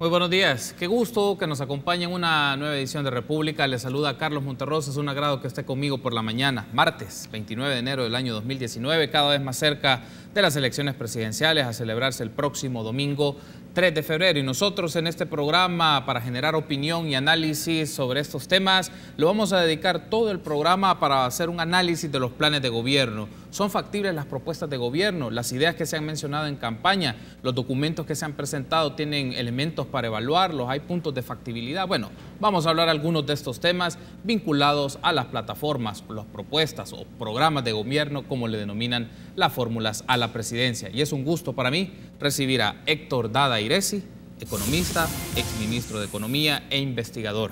Muy buenos días, qué gusto que nos acompañe en una nueva edición de República. Les saluda Carlos Monterrosa, es un agrado que esté conmigo por la mañana, martes 29 de enero del año 2019, cada vez más cerca de las elecciones presidenciales a celebrarse el próximo domingo 3 de febrero. Y nosotros en este programa, para generar opinión y análisis sobre estos temas, lo vamos a dedicar todo el programa para hacer un análisis de los planes de gobierno. ¿Son factibles las propuestas de gobierno? Las ideas que se han mencionado en campaña, los documentos que se han presentado tienen elementos para evaluarlos, hay puntos de factibilidad. Bueno, vamos a hablar algunos de estos temas vinculados a las plataformas, las propuestas o programas de gobierno, como le denominan las fórmulas a la presidencia. Y es un gusto para mí recibir a Héctor Dada Iresi, economista, exministro de Economía e investigador.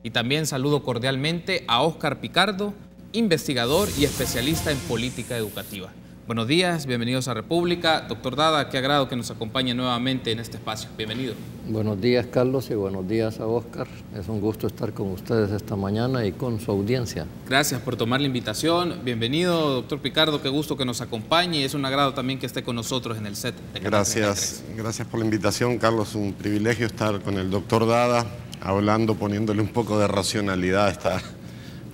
Y también saludo cordialmente a Óscar Picardo, investigador y especialista en política educativa. Buenos días, bienvenidos a República. Doctor Dada, qué agrado que nos acompañe nuevamente en este espacio. Bienvenido. Buenos días, Carlos, y buenos días a Óscar. Es un gusto estar con ustedes esta mañana y con su audiencia. Gracias por tomar la invitación. Bienvenido, doctor Picardo, qué gusto que nos acompañe. Es un agrado también que esté con nosotros en el set de Canal 33. Gracias por la invitación, Carlos. Un privilegio estar con el doctor Dada, hablando, poniéndole un poco de racionalidad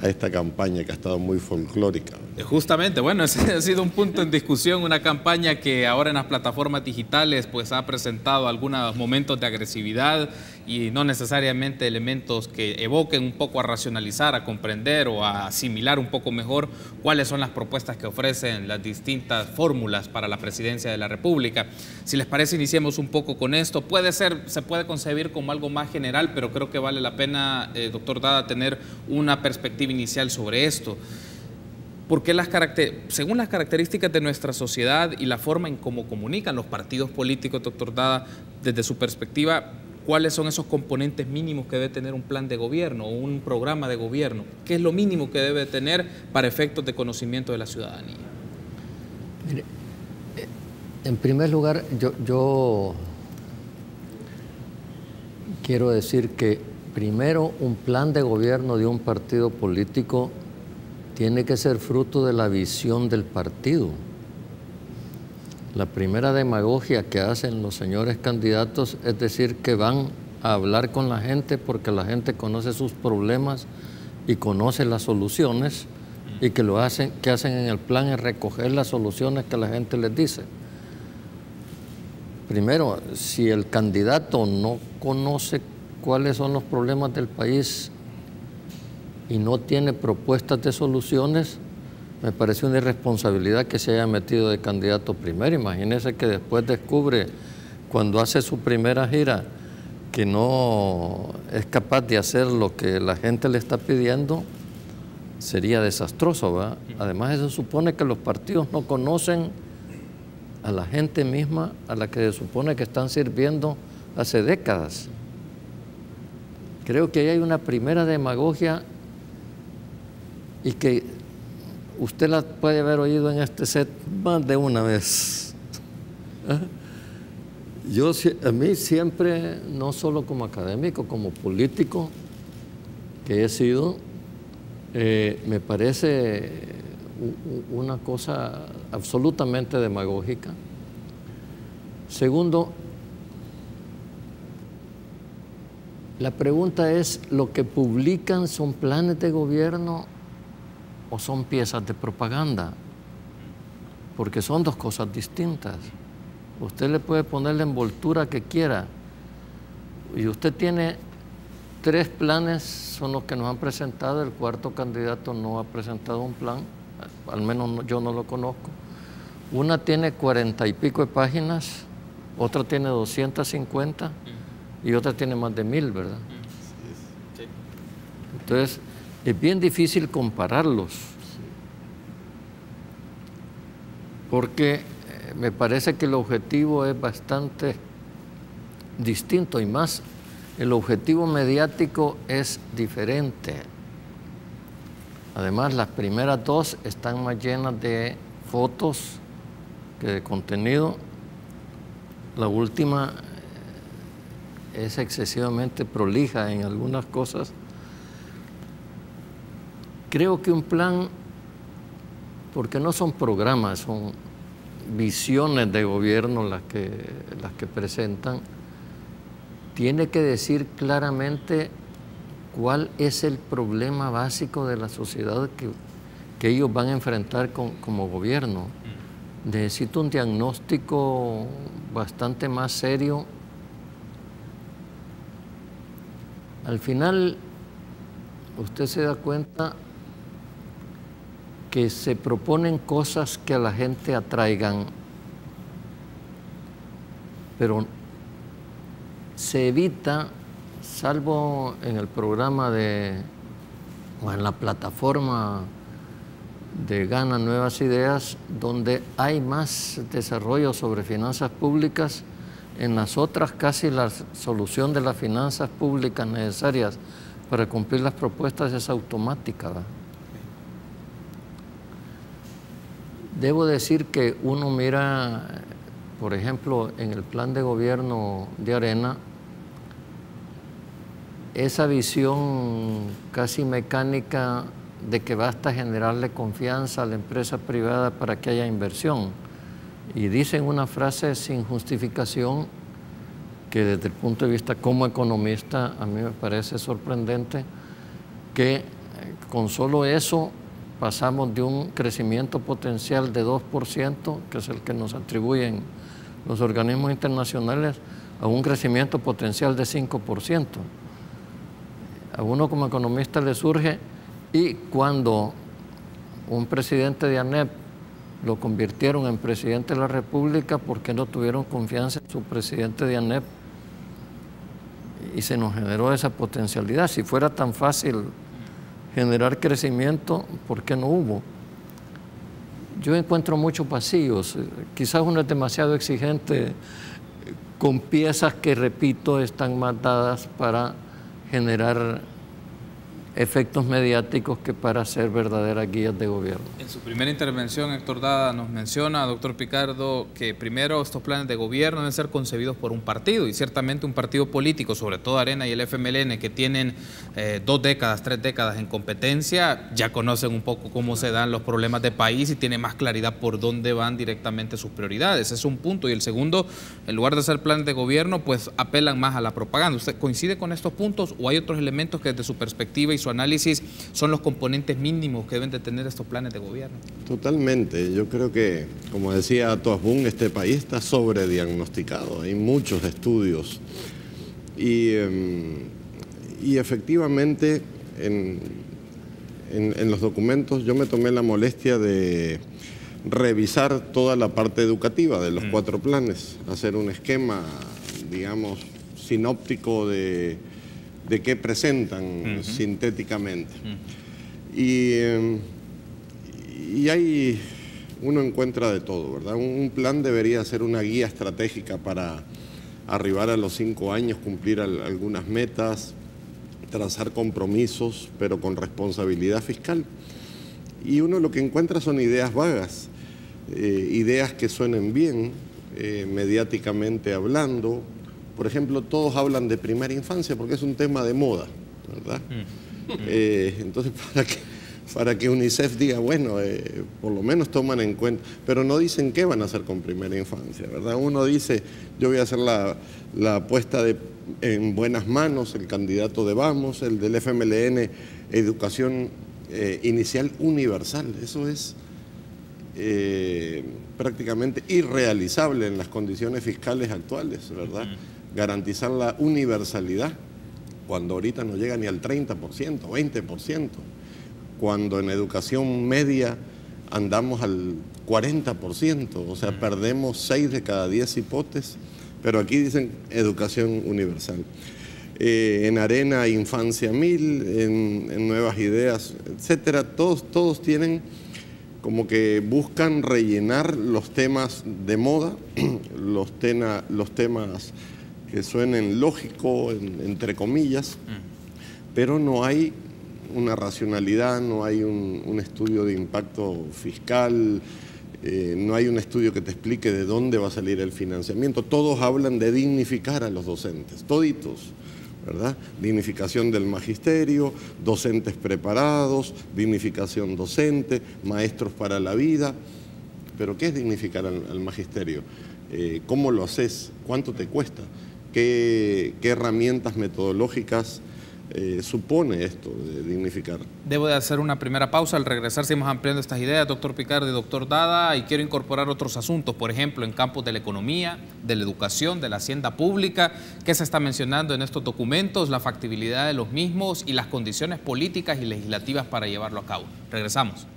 a esta campaña que ha estado muy folclórica. Justamente, bueno, ese ha sido un punto en discusión, una campaña que ahora en las plataformas digitales pues ha presentado algunos momentos de agresividad y no necesariamente elementos que evoquen un poco a racionalizar, a comprender o a asimilar un poco mejor cuáles son las propuestas que ofrecen las distintas fórmulas para la presidencia de la República. Si les parece, iniciemos un poco con esto. Se puede concebir como algo más general, pero creo que vale la pena, doctor Dada, tener una perspectiva inicial sobre esto. Porque según las características de nuestra sociedad y la forma en cómo comunican los partidos políticos, doctor Dada, desde su perspectiva, ¿cuáles son esos componentes mínimos que debe tener un plan de gobierno o un programa de gobierno? ¿Qué es lo mínimo que debe tener para efectos de conocimiento de la ciudadanía? Mire, en primer lugar, yo quiero decir que primero un plan de gobierno de un partido político tiene que ser fruto de la visión del partido. La primera demagogia que hacen los señores candidatos es decir que van a hablar con la gente porque la gente conoce sus problemas y conoce las soluciones y que hacen en el plan es recoger las soluciones que la gente les dice. Primero, si el candidato no conoce cuáles son los problemas del país y no tiene propuestas de soluciones, me parece una irresponsabilidad que se haya metido de candidato primero. Imagínese que después descubre, cuando hace su primera gira, que no es capaz de hacer lo que la gente le está pidiendo, sería desastroso, ¿verdad? Además, eso supone que los partidos no conocen a la gente misma a la que se supone que están sirviendo hace décadas. Creo que ahí hay una primera demagogia y que usted la puede haber oído en este set más de una vez. A mí siempre, no solo como académico, como político que he sido, me parece una cosa absolutamente demagógica. Segundo, la pregunta es, ¿lo que publican son planes de gobierno o son piezas de propaganda? Porque son dos cosas distintas. Usted le puede poner la envoltura que quiera y usted tiene 3 planes, son los que nos han presentado. El cuarto candidato no ha presentado un plan, al menos yo no lo conozco. Una tiene 40 y pico de páginas, otra tiene 250 y otra tiene más de 1000, ¿verdad? Sí. Entonces, es bien difícil compararlos, porque me parece que el objetivo es bastante distinto y más, el objetivo mediático es diferente. Además, las primeras 2 están más llenas de fotos que de contenido. La última es excesivamente prolija en algunas cosas. Creo que un plan, porque no son programas, son visiones de gobierno las que presentan, tiene que decir claramente cuál es el problema básico de la sociedad que ellos van a enfrentar como gobierno. Necesito un diagnóstico bastante más serio. Al final, usted se da cuenta que se proponen cosas que a la gente atraigan, pero se evita, salvo en el programa o en la plataforma de Gana Nuevas Ideas, donde hay más desarrollo sobre finanzas públicas. En las otras casi la solución de las finanzas públicas necesarias para cumplir las propuestas es automática, ¿verdad? Debo decir que uno mira, por ejemplo, en el plan de gobierno de Arena, esa visión casi mecánica de que basta generarle confianza a la empresa privada para que haya inversión. Y dicen una frase sin justificación que desde el punto de vista como economista a mí me parece sorprendente, que con solo eso pasamos de un crecimiento potencial de 2%, que es el que nos atribuyen los organismos internacionales, a un crecimiento potencial de 5%. A uno como economista le surge, y cuando un presidente de ANEP lo convirtieron en presidente de la República, ¿por qué no tuvieron confianza en su presidente de ANEP? Y se nos generó esa potencialidad. Si fuera tan fácil generar crecimiento, ¿por qué no hubo? Yo encuentro muchos vacíos. Quizás uno es demasiado exigente con piezas que, repito, están más dadas para generar efectos mediáticos que para ser verdaderas guías de gobierno. En su primera intervención, Héctor Dada nos menciona, doctor Picardo, que primero estos planes de gobierno deben ser concebidos por un partido, y ciertamente un partido político, sobre todo Arena y el FMLN, que tienen 2 décadas, 3 décadas en competencia, ya conocen un poco cómo se dan los problemas de país y tienen más claridad por dónde van directamente sus prioridades. Es un punto. Y el segundo, en lugar de hacer planes de gobierno, pues apelan más a la propaganda. ¿Usted coincide con estos puntos o hay otros elementos que desde su perspectiva y su análisis son los componentes mínimos que deben de tener estos planes de gobierno? Totalmente. Yo creo que, como decía Ato Asbun, este país está sobrediagnosticado. Hay muchos estudios y efectivamente en los documentos yo me tomé la molestia de revisar toda la parte educativa de los 4 planes, hacer un esquema, digamos, sinóptico de qué presentan sintéticamente. Y ahí uno encuentra de todo, ¿verdad? Un plan debería ser una guía estratégica para arribar a los 5 años, cumplir algunas metas, trazar compromisos, pero con responsabilidad fiscal. Y uno lo que encuentra son ideas vagas, ideas que suenen bien, mediáticamente hablando. Por ejemplo, todos hablan de primera infancia porque es un tema de moda, ¿verdad? Entonces, para que UNICEF diga, bueno, por lo menos toman en cuenta, pero no dicen qué van a hacer con primera infancia, ¿verdad? Uno dice, yo voy a hacer la apuesta en buenas manos, el candidato de Vamos, el del FMLN, educación inicial universal. Eso es prácticamente irrealizable en las condiciones fiscales actuales, ¿verdad? Garantizar la universalidad, cuando ahorita no llega ni al 30%, 20%, cuando en educación media andamos al 40%, o sea, perdemos 6 de cada 10 hipotes, pero aquí dicen educación universal. En Arena, Infancia 1000, en Nuevas Ideas, etcétera, todos tienen como que buscan rellenar los temas de moda, los temas que suenen lógicos, entre comillas, pero no hay una racionalidad, no hay un estudio de impacto fiscal, no hay un estudio que te explique de dónde va a salir el financiamiento. Todos hablan de dignificar a los docentes, toditos, ¿verdad? Dignificación del magisterio, docentes preparados, dignificación docente, maestros para la vida. ¿Pero qué es dignificar al magisterio? ¿Cómo lo haces? ¿Cuánto te cuesta? qué herramientas metodológicas supone esto de dignificar. Debo de hacer una primera pausa. Al regresar seguimos ampliando estas ideas, doctor Picardo y doctor Dada, y quiero incorporar otros asuntos, por ejemplo, en campos de la economía, de la educación, de la hacienda pública, qué se está mencionando en estos documentos, la factibilidad de los mismos y las condiciones políticas y legislativas para llevarlo a cabo. Regresamos.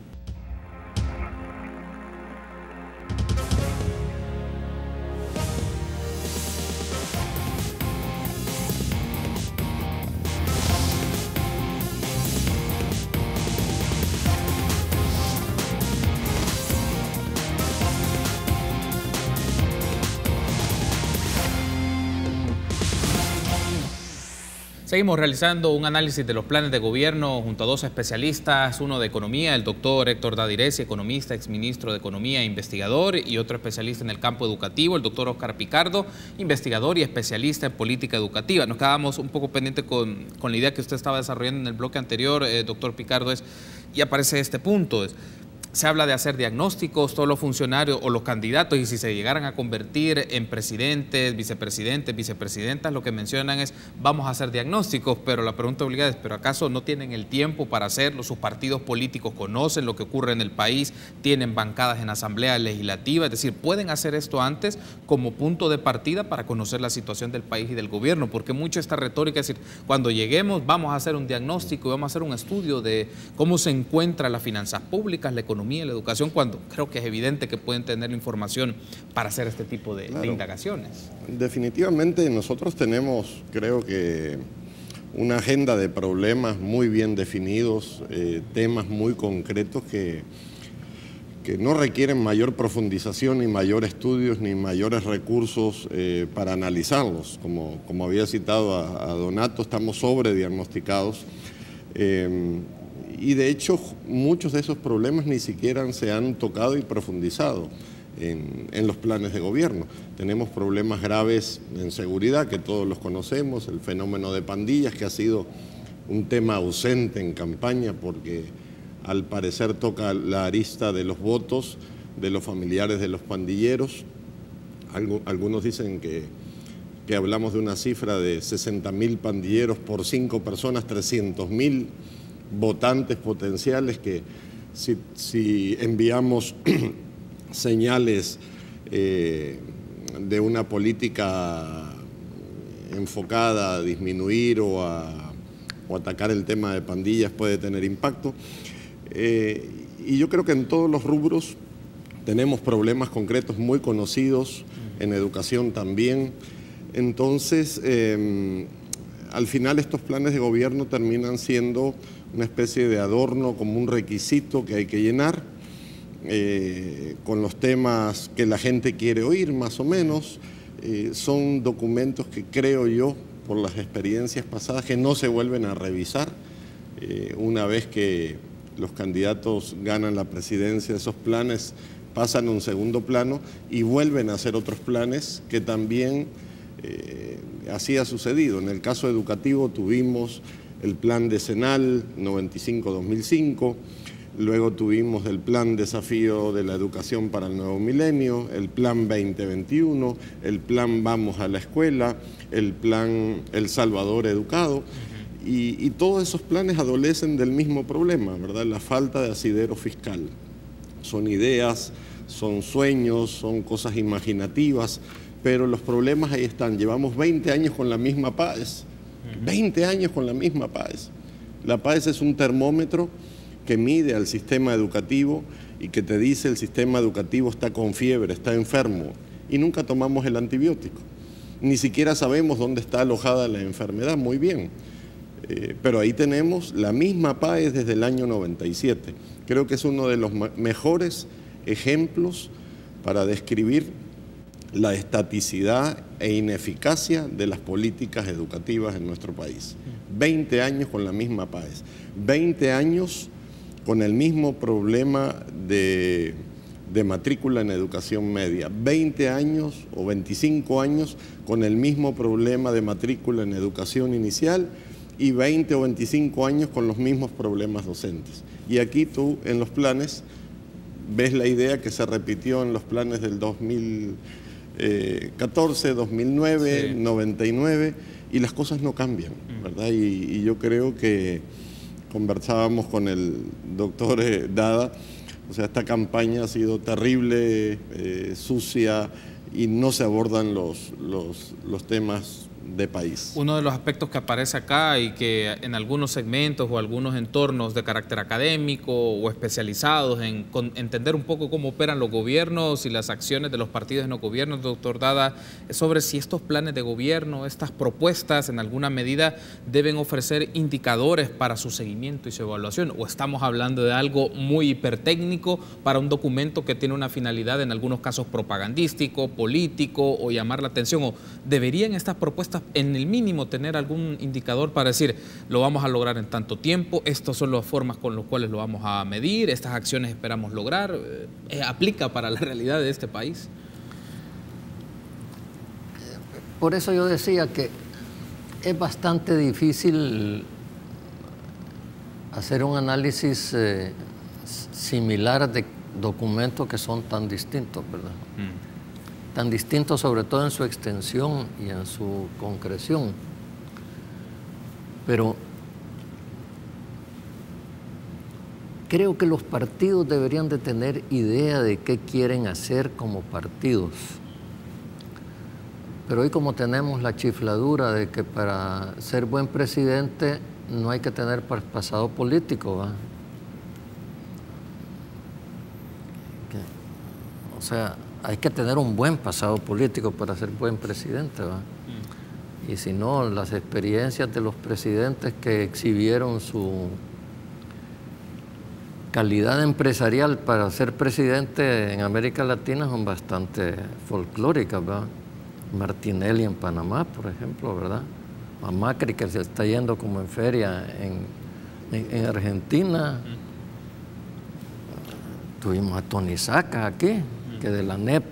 Seguimos realizando un análisis de los planes de gobierno junto a dos especialistas, uno de economía, el doctor Héctor Dadiresi, economista, exministro de Economía e investigador, y otro especialista en el campo educativo, el doctor Oscar Picardo, investigador y especialista en política educativa. Nos quedamos un poco pendientes con la idea que usted estaba desarrollando en el bloque anterior, doctor Picardo, y aparece este punto. Se habla de hacer diagnósticos, todos los funcionarios o los candidatos, y si se llegaran a convertir en presidentes, vicepresidentes, vicepresidentas, lo que mencionan es, vamos a hacer diagnósticos, pero la pregunta obligada es, ¿pero acaso no tienen el tiempo para hacerlo? Sus partidos políticos conocen lo que ocurre en el país, tienen bancadas en asamblea legislativa, es decir, pueden hacer esto antes como punto de partida para conocer la situación del país y del gobierno, porque mucho esta retórica es decir, cuando lleguemos vamos a hacer un diagnóstico y vamos a hacer un estudio de cómo se encuentran las finanzas públicas, la economía, la educación, cuando creo que es evidente que pueden tener la información para hacer este tipo de indagaciones. Definitivamente nosotros tenemos, creo que, una agenda de problemas muy bien definidos, temas muy concretos que no requieren mayor profundización, ni mayor estudios, ni mayores recursos para analizarlos. Como había citado a Donato, estamos sobrediagnosticados. Y de hecho muchos de esos problemas ni siquiera se han tocado y profundizado en los planes de gobierno. Tenemos problemas graves en seguridad que todos los conocemos, el fenómeno de pandillas que ha sido un tema ausente en campaña porque al parecer toca la arista de los votos de los familiares de los pandilleros. Algunos dicen que hablamos de una cifra de 60.000 pandilleros por 5 personas, 300.000 votantes potenciales que si enviamos señales de una política enfocada a disminuir o atacar el tema de pandillas puede tener impacto. Y yo creo que en todos los rubros tenemos problemas concretos muy conocidos, en educación también. Entonces, al final estos planes de gobierno terminan siendo una especie de adorno, como un requisito que hay que llenar, con los temas que la gente quiere oír, más o menos. Son documentos que creo yo, por las experiencias pasadas, que no se vuelven a revisar. Una vez que los candidatos ganan la presidencia, esos planes pasan a un segundo plano y vuelven a hacer otros planes que también así ha sucedido. En el caso educativo tuvimos el plan decenal 95-2005, luego tuvimos el plan desafío de la educación para el nuevo milenio, el plan 2021, el plan Vamos a la Escuela, el plan El Salvador Educado, y todos esos planes adolecen del mismo problema, ¿verdad? La falta de asidero fiscal. Son ideas, son sueños, son cosas imaginativas, pero los problemas ahí están. Llevamos 20 años con la misma PAES. 20 años con la misma PAES. La PAES es un termómetro que mide al sistema educativo y que te dice el sistema educativo está con fiebre, está enfermo, y nunca tomamos el antibiótico. Ni siquiera sabemos dónde está alojada la enfermedad, muy bien. Pero ahí tenemos la misma PAES desde el año 97. Creo que es uno de los mejores ejemplos para describir la estaticidad e ineficacia de las políticas educativas en nuestro país. 20 años con la misma PAES, 20 años con el mismo problema de matrícula en educación media, 20 años o 25 años con el mismo problema de matrícula en educación inicial y 20 o 25 años con los mismos problemas docentes. Y aquí tú en los planes ves la idea que se repitió en los planes del 2000, 2014, 2009, Sí. 99, y las cosas no cambian, ¿verdad? Y yo creo que conversábamos con el doctor Dada, o sea, esta campaña ha sido terrible, sucia, y no se abordan los temas de país. Uno de los aspectos que aparece acá y que en algunos segmentos o algunos entornos de carácter académico o especializados en entender un poco cómo operan los gobiernos y las acciones de los partidos en los gobiernos, doctor Dada, es sobre si estos planes de gobierno, estas propuestas en alguna medida deben ofrecer indicadores para su seguimiento y su evaluación, o estamos hablando de algo muy hipertécnico para un documento que tiene una finalidad en algunos casos propagandístico, político o llamar la atención, o deberían estas propuestas en el mínimo tener algún indicador para decir lo vamos a lograr en tanto tiempo, estas son las formas con las cuales lo vamos a medir, estas acciones esperamos lograr, ¿aplica para la realidad de este país? Por eso yo decía que es bastante difícil hacer un análisis similar de documentos que son tan distintos, ¿verdad? Tan distintos sobre todo en su extensión y en su concreción. Pero creo que los partidos deberían de tener idea de qué quieren hacer como partidos. Pero hoy, como tenemos la chifladura de que para ser buen presidente no hay que tener pasado político, ¿va? O sea, hay que tener un buen pasado político para ser buen presidente, ¿va? Y si no, las experiencias de los presidentes que exhibieron su calidad empresarial para ser presidente en América Latina son bastante folclóricas, ¿va? Martinelli en Panamá, por ejemplo, ¿verdad? A Macri, que se está yendo como en feria en Argentina. Tuvimos a Tony Saca aquí, que de la NEP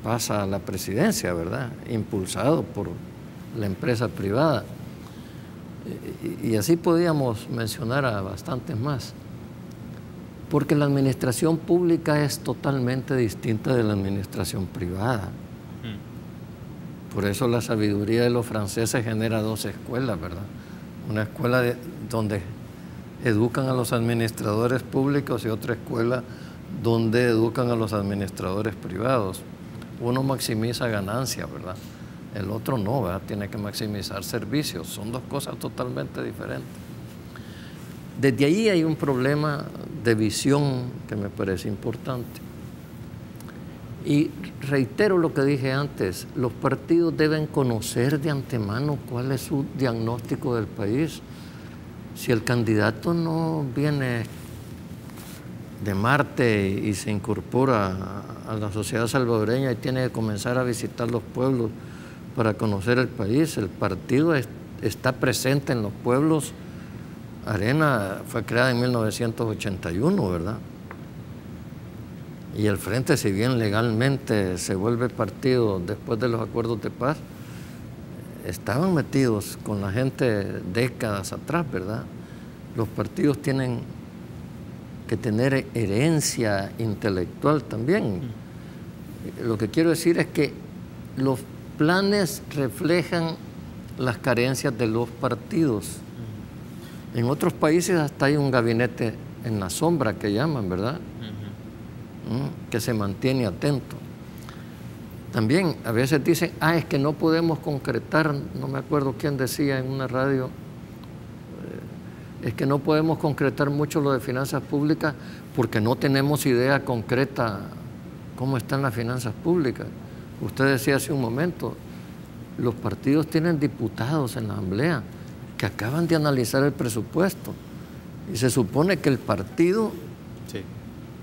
pasa a la presidencia, ¿verdad? Impulsado por la empresa privada. Y así podíamos mencionar a bastantes más. Porque la administración pública es totalmente distinta de la administración privada. Por eso la sabiduría de los franceses genera dos escuelas, ¿verdad? Una escuela donde educan a los administradores públicos y otra escuela donde educan a los administradores privados. Uno maximiza ganancias, ¿verdad? El otro no, ¿verdad? Tiene que maximizar servicios. Son dos cosas totalmente diferentes. Desde ahí hay un problema de visión que me parece importante. Y reitero lo que dije antes, los partidos deben conocer de antemano cuál es su diagnóstico del país. Si el candidato no viene de Marte y se incorpora a la sociedad salvadoreña y tiene que comenzar a visitar los pueblos para conocer el país, el partido está presente en los pueblos. Arena fue creada en 1981, ¿verdad? Y el Frente, si bien legalmente se vuelve partido después de los acuerdos de paz, estaban metidos con la gente décadas atrás, ¿verdad? Los partidos tienen que tener herencia intelectual también. Lo que quiero decir es que los planes reflejan las carencias de los partidos. En otros países hasta hay un gabinete en la sombra que llaman, ¿verdad? Que se mantiene atento. También a veces dicen, es que no podemos concretar, no me acuerdo quién decía en una radio, es que no podemos concretar mucho lo de finanzas públicas porque no tenemos idea concreta cómo están las finanzas públicas. Usted decía hace un momento, los partidos tienen diputados en la asamblea que acaban de analizar el presupuesto y se supone que el partido, sí,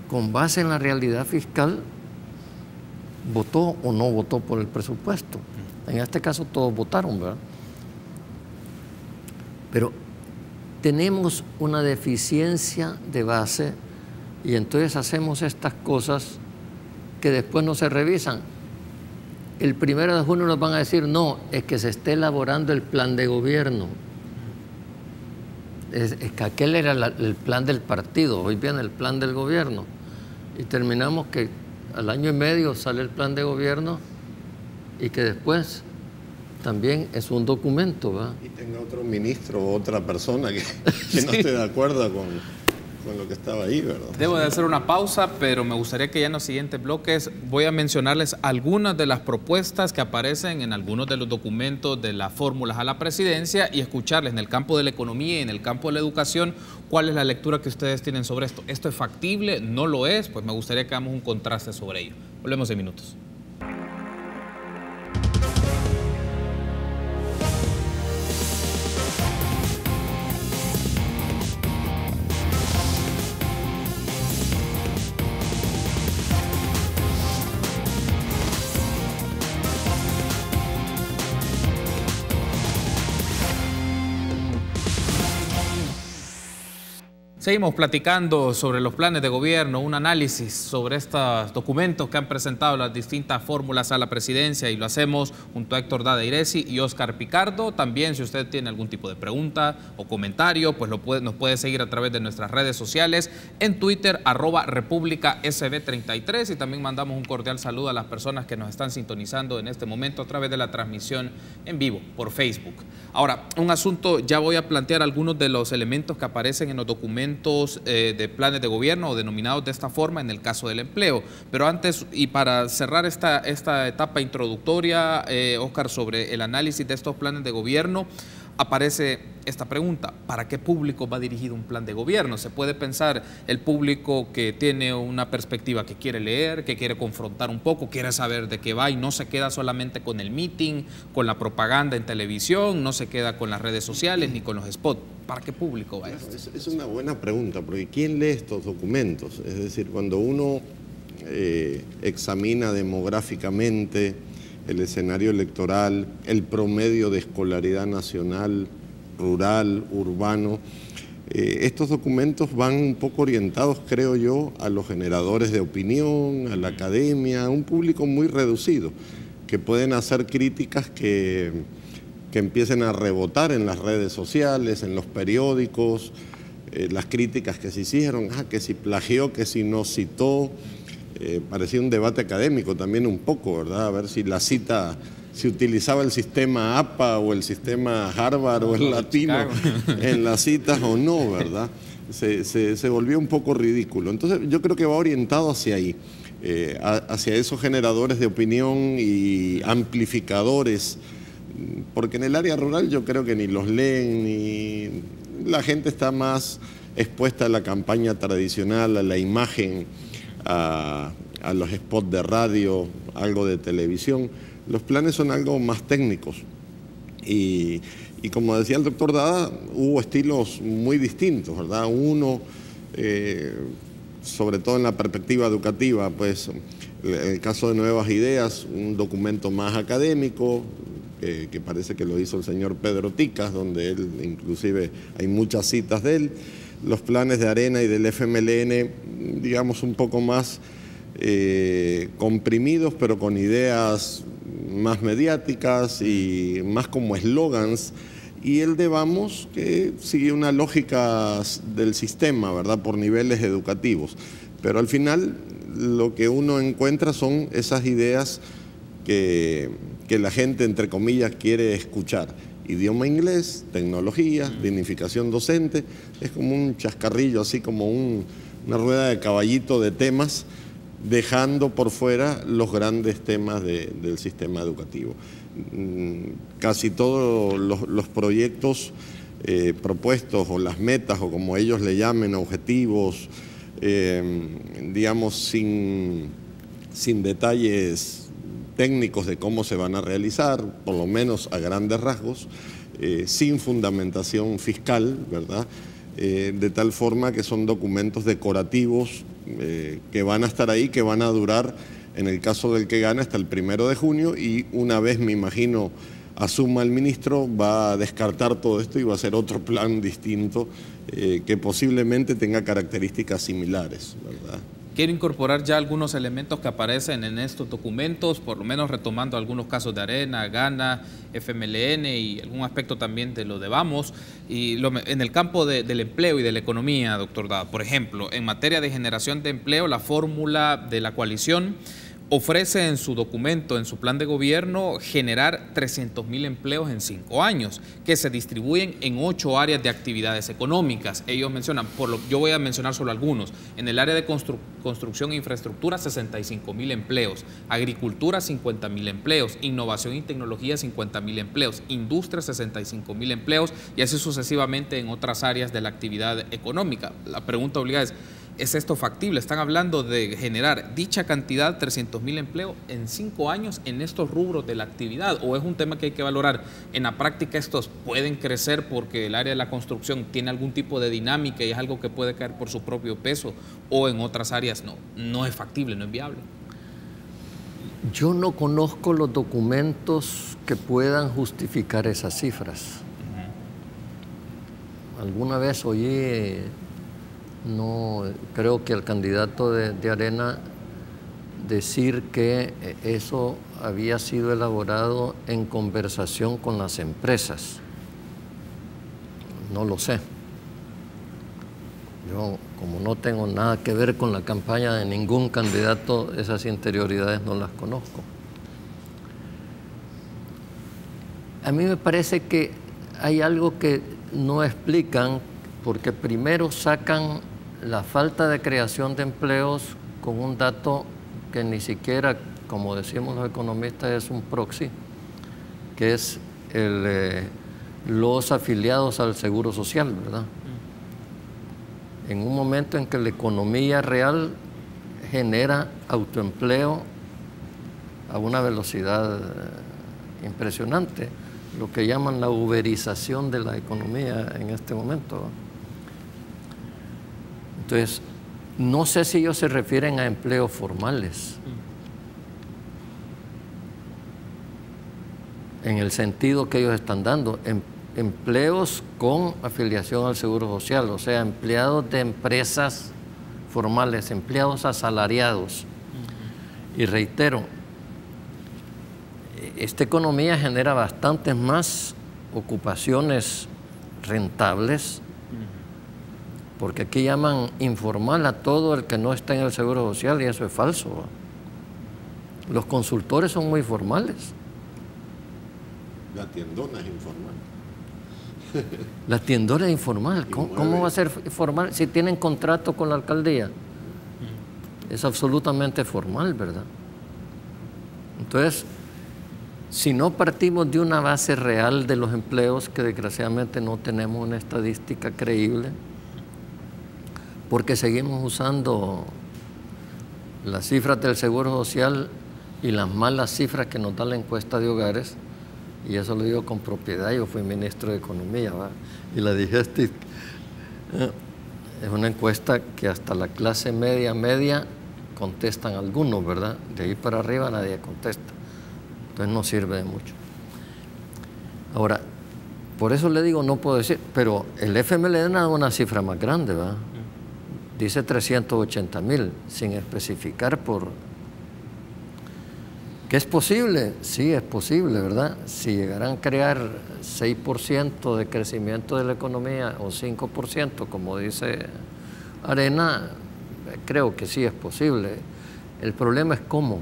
con base en la realidad fiscal, votó o no votó por el presupuesto. En este caso todos votaron, ¿verdad? Pero tenemos una deficiencia de base y entonces hacemos estas cosas que después no se revisan. El 1 de junio nos van a decir, no, es que se está elaborando el plan de gobierno. Es que aquel era el plan del partido, hoy viene el plan del gobierno. Y terminamos que al año y medio sale el plan de gobierno y que después también es un documento, ¿verdad? Y tenga otro ministro o otra persona que sí, no esté de acuerdo con lo que estaba ahí, ¿verdad? Debo de hacer una pausa, pero me gustaría que ya en los siguientes bloques voy a mencionarles algunas de las propuestas que aparecen en algunos de los documentos de las fórmulas a la presidencia y escucharles en el campo de la economía y en el campo de la educación cuál es la lectura que ustedes tienen sobre esto. ¿Esto es factible? ¿No lo es? Pues me gustaría que hagamos un contraste sobre ello. Volvemos en minutos. Seguimos platicando sobre los planes de gobierno, un análisis sobre estos documentos que han presentado las distintas fórmulas a la presidencia y lo hacemos junto a Héctor Dada Iresi y Oscar Picardo. También si usted tiene algún tipo de pregunta o comentario, pues nos puede seguir a través de nuestras redes sociales, en Twitter, @RepúblicaSB33 y también mandamos un cordial saludo a las personas que nos están sintonizando en este momento a través de la transmisión en vivo por Facebook. Ahora, un asunto, ya voy a plantear algunos de los elementos que aparecen en los documentos de planes de gobierno o denominados de esta forma en el caso del empleo. Pero antes, y para cerrar esta etapa introductoria, Oscar, sobre el análisis de estos planes de gobierno, aparece esta pregunta: ¿para qué público va dirigido un plan de gobierno? Se puede pensar el público que tiene una perspectiva que quiere leer, que quiere confrontar un poco, quiere saber de qué va y no se queda solamente con el meeting, con la propaganda en televisión, no se queda con las redes sociales ni con los spots. ¿Para qué público va esto? Es una buena pregunta, porque ¿quién lee estos documentos? Es decir, cuando uno examina demográficamente el escenario electoral, el promedio de escolaridad nacional, rural, urbano, estos documentos van un poco orientados, creo yo, a los generadores de opinión, a la academia, a un público muy reducido, que pueden hacer críticas que empiecen a rebotar en las redes sociales, en los periódicos, las críticas que se hicieron, que si plagió, que si no citó. Parecía un debate académico también un poco, ¿verdad? A ver si la cita, si utilizaba el sistema APA o el sistema Harvard o el latino en las citas o no, ¿verdad? Se volvió un poco ridículo. Entonces yo creo que va orientado hacia ahí, hacia esos generadores de opinión y amplificadores, porque en el área rural yo creo que ni los leen, ni la gente está más expuesta a la campaña tradicional, a la imagen, a los spots de radio, algo de televisión. Los planes son algo más técnicos y como decía el doctor Dada, hubo estilos muy distintos, ¿verdad? Uno, sobre todo en la perspectiva educativa, pues el caso de Nuevas Ideas, un documento más académico, que parece que lo hizo el señor Pedro Ticas, donde él, inclusive hay muchas citas de él. Los planes de Arena y del FMLN, digamos, un poco más comprimidos, pero con ideas más mediáticas y más como eslogans. Y el de Vamos, que sigue una lógica del sistema, ¿verdad?, por niveles educativos. Pero al final lo que uno encuentra son esas ideas que la gente, entre comillas, quiere escuchar. Idioma inglés, tecnología, dignificación docente, es como un chascarrillo, así como una rueda de caballito de temas, dejando por fuera los grandes temas del sistema educativo. Casi todos los proyectos propuestos, o las metas, o como ellos le llamen, objetivos, digamos, sin detalles técnicos de cómo se van a realizar, por lo menos a grandes rasgos, sin fundamentación fiscal, ¿verdad? De tal forma que son documentos decorativos que van a estar ahí, que van a durar, en el caso del que gane, hasta el 1 de junio, y una vez, me imagino, asuma el ministro, va a descartar todo esto y va a hacer otro plan distinto que posiblemente tenga características similares, ¿verdad? Quiero incorporar ya algunos elementos que aparecen en estos documentos, por lo menos retomando algunos casos de Arena, Gana, FMLN y algún aspecto también de lo de Vamos. Y en el campo del empleo y de la economía, doctor Dada, por ejemplo, en materia de generación de empleo, la fórmula de la coalición ofrece en su documento, en su plan de gobierno, generar 300.000 empleos en 5 años, que se distribuyen en 8 áreas de actividades económicas. Ellos mencionan, yo voy a mencionar solo algunos, en el área de construcción e infraestructura, 65.000 empleos, agricultura, 50.000 empleos, innovación y tecnología, 50.000 empleos, industria, 65.000 empleos, y así sucesivamente en otras áreas de la actividad económica. La pregunta obligada ¿es esto factible? ¿Están hablando de generar dicha cantidad, 300.000 empleos, en 5 años en estos rubros de la actividad? ¿O es un tema que hay que valorar? En la práctica estos pueden crecer porque el área de la construcción tiene algún tipo de dinámica y es algo que puede caer por su propio peso, o en otras áreas no es factible, no es viable. Yo no conozco los documentos que puedan justificar esas cifras. Alguna vez oí... No, creo que el candidato de Arena decir que eso había sido elaborado en conversación con las empresas. No lo sé. Yo, como no tengo nada que ver con la campaña de ningún candidato, esas interioridades no las conozco. A mí me parece que hay algo que no explican, porque primero sacan la falta de creación de empleos con un dato que ni siquiera, como decimos los economistas, es un proxy, que es los afiliados al Seguro Social, ¿verdad? En un momento en que la economía real genera autoempleo a una velocidad impresionante, lo que llaman la uberización de la economía en este momento, ¿no? Entonces, no sé si ellos se refieren a empleos formales, en el sentido que ellos están dando, empleos con afiliación al Seguro Social, o sea, empleados de empresas formales, empleados asalariados. Y reitero, esta economía genera bastantes más ocupaciones rentables, porque aquí llaman informal a todo el que no está en el Seguro Social, y eso es falso. Los consultores son muy formales. La tiendona es informal. La tiendona es informal. ¿Cómo va a ser formal si tienen contrato con la alcaldía? Es absolutamente formal, ¿verdad? Entonces, si no partimos de una base real de los empleos, que desgraciadamente no tenemos una estadística creíble, porque seguimos usando las cifras del Seguro Social y las malas cifras que nos da la encuesta de hogares, y eso lo digo con propiedad, yo fui ministro de Economía, ¿va? Y la Digestic es una encuesta que hasta la clase media contestan algunos, ¿verdad? De ahí para arriba nadie contesta, entonces no sirve de mucho. Ahora, por eso le digo, no puedo decir, pero el FMLN da una cifra más grande, ¿va? Dice 380.000, sin especificar por... ¿Que es posible? Sí, es posible, ¿verdad? Si llegaran a crear 6% de crecimiento de la economía o 5%, como dice Arena, creo que sí es posible. El problema es cómo.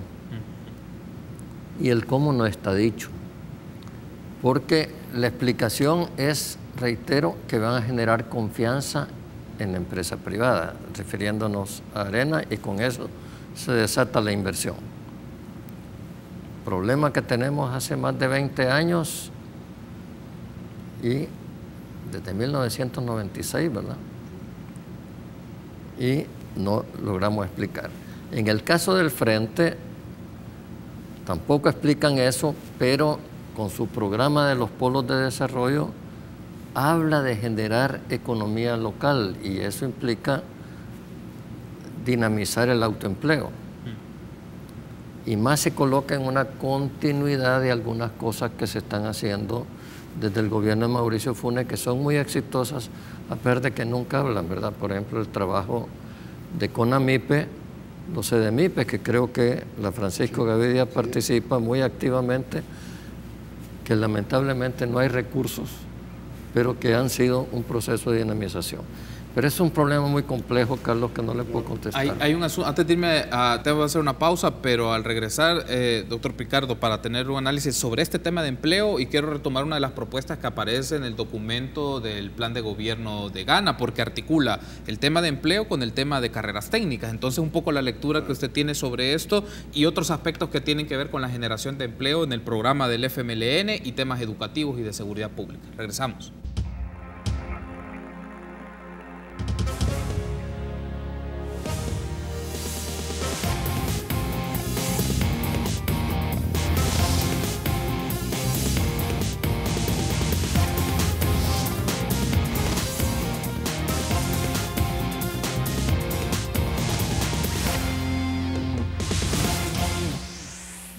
Y el cómo no está dicho. Porque la explicación es, reitero, que van a generar confianza en la empresa privada, refiriéndonos a Arena, y con eso se desata la inversión. Problema que tenemos hace más de 20 años y desde 1996, ¿verdad? Y no logramos explicar. En el caso del Frente, tampoco explican eso, pero con su programa de los polos de desarrollo habla de generar economía local, y eso implica dinamizar el autoempleo. Y más se coloca en una continuidad de algunas cosas que se están haciendo desde el gobierno de Mauricio Funes, que son muy exitosas, a pesar de que nunca hablan, ¿verdad? Por ejemplo, el trabajo de CONAMIPE los CDMIPES, que creo que la Francisco Gavidia participa muy activamente, que lamentablemente no hay recursos, pero que han sido un proceso de dinamización. Pero es un problema muy complejo, Carlos, que no le puedo contestar. Hay un asunto, antes de irme, tengo que hacer una pausa, pero al regresar, doctor Picardo, para tener un análisis sobre este tema de empleo, y quiero retomar una de las propuestas que aparece en el documento del plan de gobierno de Ghana, porque articula el tema de empleo con el tema de carreras técnicas. Entonces, un poco la lectura que usted tiene sobre esto y otros aspectos que tienen que ver con la generación de empleo en el programa del FMLN y temas educativos y de seguridad pública. Regresamos.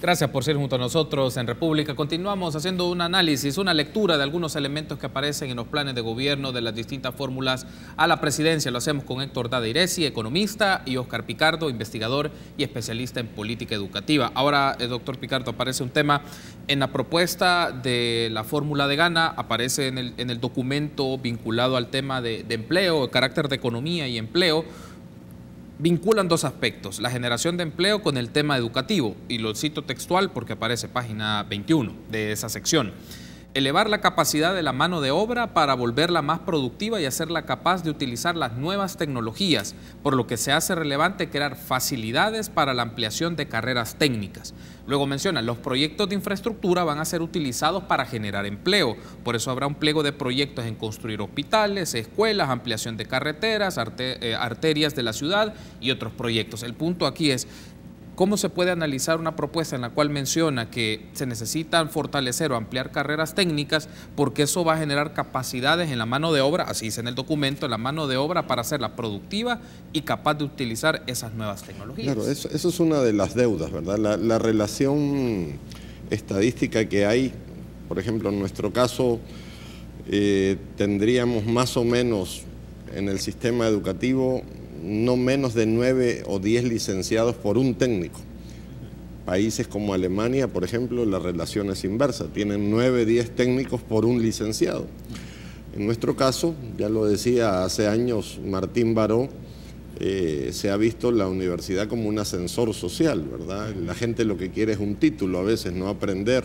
Gracias por ser junto a nosotros en República. Continuamos haciendo un análisis, una lectura de algunos elementos que aparecen en los planes de gobierno de las distintas fórmulas a la presidencia. Lo hacemos con Héctor Dadeiresi, economista, y Óscar Picardo, investigador y especialista en política educativa. Ahora, doctor Picardo, aparece un tema en la propuesta de la fórmula de Ghana, aparece en el documento vinculado al tema de empleo, el carácter de economía y empleo. Vinculan dos aspectos, la generación de empleo con el tema educativo, y lo cito textual porque aparece página 21 de esa sección. Elevar la capacidad de la mano de obra para volverla más productiva y hacerla capaz de utilizar las nuevas tecnologías, por lo que se hace relevante crear facilidades para la ampliación de carreras técnicas. Luego menciona, los proyectos de infraestructura van a ser utilizados para generar empleo, por eso habrá un pliego de proyectos en construir hospitales, escuelas, ampliación de carreteras, arterias de la ciudad y otros proyectos. El punto aquí es, ¿cómo se puede analizar una propuesta en la cual menciona que se necesitan fortalecer o ampliar carreras técnicas, porque eso va a generar capacidades en la mano de obra, así dice en el documento, la mano de obra para hacerla productiva y capaz de utilizar esas nuevas tecnologías? Claro, eso es una de las deudas, ¿verdad? La relación estadística que hay, por ejemplo, en nuestro caso, tendríamos más o menos en el sistema educativo no menos de 9 o 10 licenciados por un técnico. Países como Alemania, por ejemplo, la relación es inversa, tienen 9 o 10 técnicos por un licenciado. En nuestro caso, ya lo decía hace años Martín Baró, se ha visto la universidad como un ascensor social, ¿verdad? La gente lo que quiere es un título, a veces no aprender.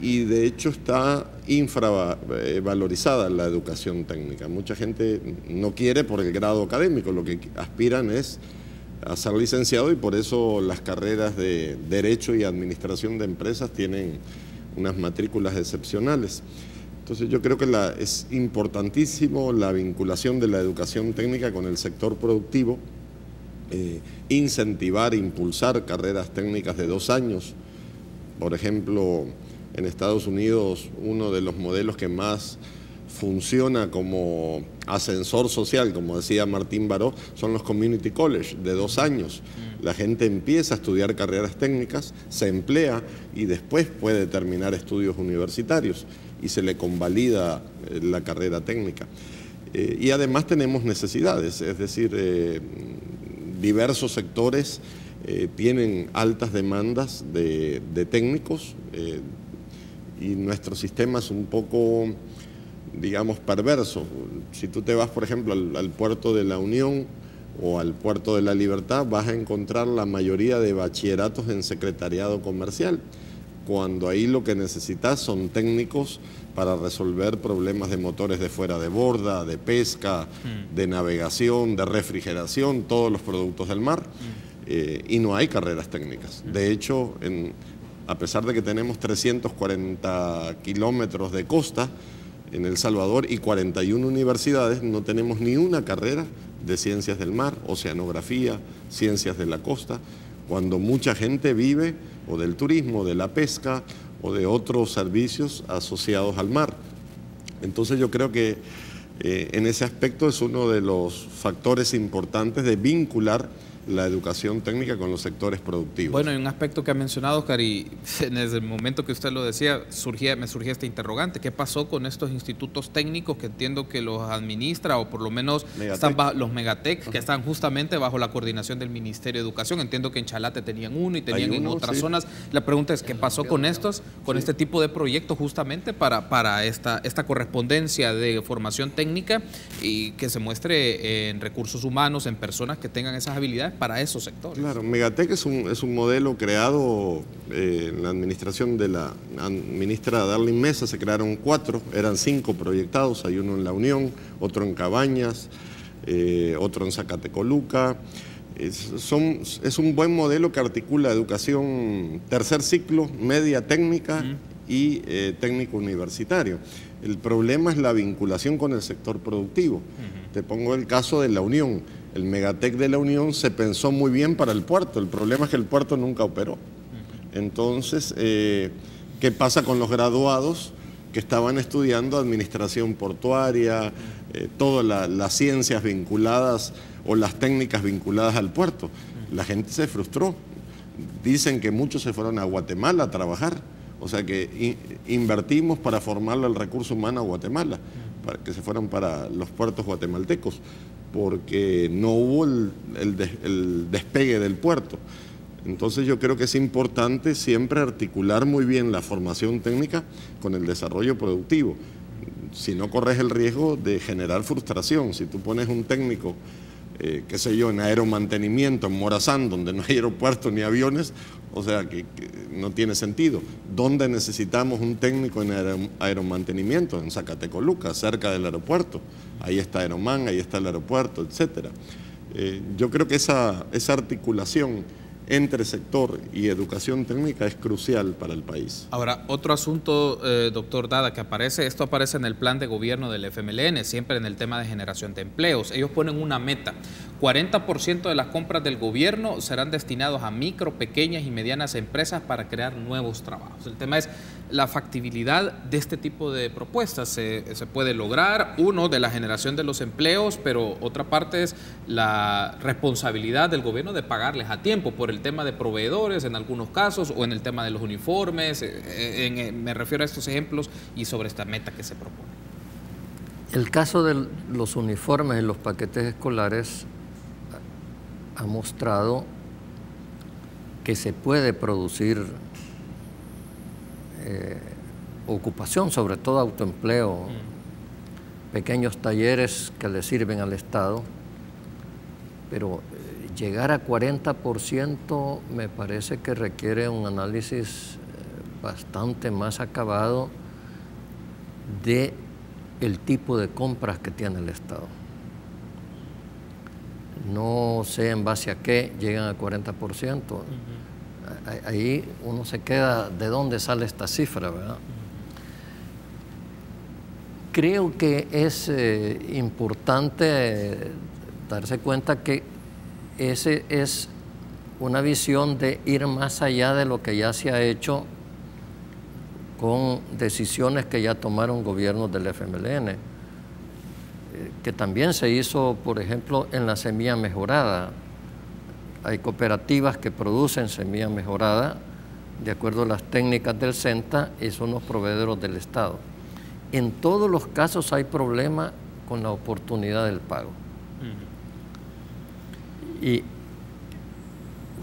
Y de hecho está infravalorizada la educación técnica. Mucha gente no quiere por el grado académico, lo que aspiran es a ser licenciado, y por eso las carreras de Derecho y Administración de Empresas tienen unas matrículas excepcionales. Entonces yo creo que es importantísimo la vinculación de la educación técnica con el sector productivo, incentivar, impulsar carreras técnicas de 2 años. Por ejemplo, en Estados Unidos, uno de los modelos que más funciona como ascensor social, como decía Martín Baró, son los community college de 2 años. La gente empieza a estudiar carreras técnicas, se emplea y después puede terminar estudios universitarios y se le convalida la carrera técnica. Y además tenemos necesidades, es decir, diversos sectores tienen altas demandas de técnicos, y nuestro sistema es un poco, digamos, perverso. Si tú te vas, por ejemplo, al puerto de la Unión o al puerto de la Libertad, vas a encontrar la mayoría de bachilleratos en secretariado comercial, cuando ahí lo que necesitas son técnicos para resolver problemas de motores de fuera de borda, de pesca, de navegación, de refrigeración, todos los productos del mar, y no hay carreras técnicas. De hecho, a pesar de que tenemos 340 kilómetros de costa en El Salvador y 41 universidades, no tenemos ni una carrera de ciencias del mar, oceanografía, ciencias de la costa, cuando mucha gente vive o del turismo, de la pesca o de otros servicios asociados al mar. Entonces yo creo que en ese aspecto es uno de los factores importantes de vincular la educación técnica con los sectores productivos. Bueno, hay un aspecto que ha mencionado, Oscar, y desde el momento que usted lo decía, me surgía este interrogante. ¿Qué pasó con estos institutos técnicos que entiendo que los administra, o por lo menos están los Megatec, que están justamente bajo la coordinación del Ministerio de Educación? Entiendo que en Chalate tenían uno y tenían en otras zonas. La pregunta es, ¿qué pasó con estos, con este tipo de proyectos justamente para esta correspondencia de formación técnica y que se muestre en recursos humanos, en personas que tengan esas habilidades para esos sectores? Claro, Megatec es un modelo creado en la administración de la ministra Darlene Mesa. Se crearon 4, eran 5 proyectados, hay uno en La Unión, otro en Cabañas, otro en Zacatecoluca. Es un buen modelo que articula educación tercer ciclo, media técnica y técnico universitario. El problema es la vinculación con el sector productivo. Te pongo el caso de La Unión. El Megatec de La Unión se pensó muy bien para el puerto. El problema es que el puerto nunca operó. Entonces, ¿qué pasa con los graduados que estaban estudiando administración portuaria, todas las ciencias vinculadas o las técnicas vinculadas al puerto? La gente se frustró. Dicen que muchos se fueron a Guatemala a trabajar. O sea que invertimos para formarle el recurso humano a Guatemala, para que se fueran para los puertos guatemaltecos, porque no hubo el despegue del puerto. Entonces yo creo que es importante siempre articular muy bien la formación técnica con el desarrollo productivo. Si no, corres el riesgo de generar frustración. Si tú pones un técnico, qué sé yo, en aeromantenimiento en Morazán, donde no hay aeropuertos ni aviones, o sea que no tiene sentido. ¿Dónde necesitamos un técnico en aeromantenimiento? En Zacatecoluca, cerca del aeropuerto. Ahí está Aeroman, ahí está el aeropuerto, etc. Yo creo que esa articulación entre sector y educación técnica es crucial para el país. Ahora, otro asunto, doctor Dada, que esto aparece en el plan de gobierno del FMLN, siempre en el tema de generación de empleos. Ellos ponen una meta: 40% de las compras del gobierno serán destinados a micro, pequeñas y medianas empresas para crear nuevos trabajos. El tema es la factibilidad de este tipo de propuestas. Se puede lograr, uno, de la generación de los empleos, pero otra parte es la responsabilidad del gobierno de pagarles a tiempo por el tema de proveedores en algunos casos, o en el tema de los uniformes. Me refiero a estos ejemplos y sobre esta meta que se propone. El caso de los uniformes y los paquetes escolares ha mostrado que se puede producir ocupación, sobre todo autoempleo, pequeños talleres que le sirven al Estado, pero llegar a 40% me parece que requiere un análisis bastante más acabado de el tipo de compras que tiene el Estado. No sé en base a qué llegan al 40%. Ahí uno se queda, ¿de dónde sale esta cifra, verdad? Creo que es importante darse cuenta que ese es una visión de ir más allá de lo que ya se ha hecho con decisiones que ya tomaron gobiernos del FMLN, que también se hizo, por ejemplo, en la semilla mejorada. Hay cooperativas que producen semilla mejorada de acuerdo a las técnicas del CENTA y son los proveedores del Estado. En todos los casos hay problema con la oportunidad del pago. Y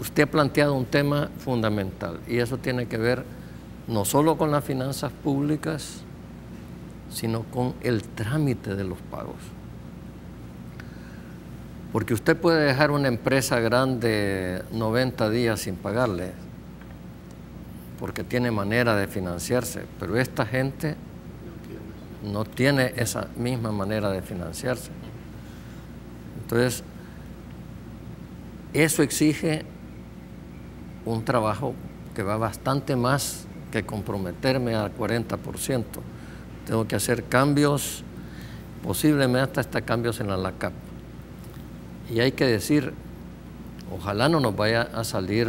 usted ha planteado un tema fundamental, y eso tiene que ver no solo con las finanzas públicas, sino con el trámite de los pagos. Porque usted puede dejar una empresa grande 90 días sin pagarle, porque tiene manera de financiarse, pero esta gente no tiene esa misma manera de financiarse. Entonces, eso exige un trabajo que va bastante más que comprometerme al 40%. Tengo que hacer cambios, posiblemente hasta cambios en la LACAP. Y hay que decir, ojalá no nos vaya a salir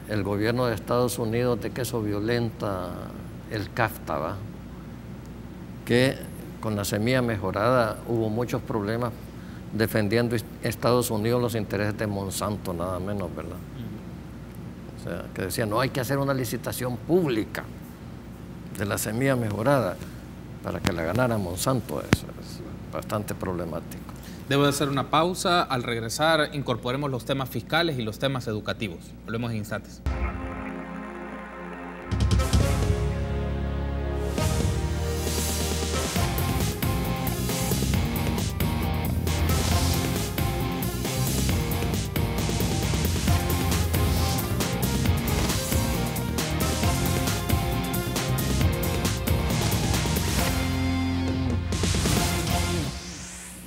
el gobierno de Estados Unidos de que eso violenta el CAFTA, ¿va? Que con la semilla mejorada hubo muchos problemas defendiendo Estados Unidos los intereses de Monsanto, nada menos, ¿verdad? O sea, que decían, no, hay que hacer una licitación pública de la semilla mejorada para que la ganara Monsanto. Eso es bastante problemático. Debo de hacer una pausa. Al regresar, incorporemos los temas fiscales y los temas educativos. Volvemos en instantes.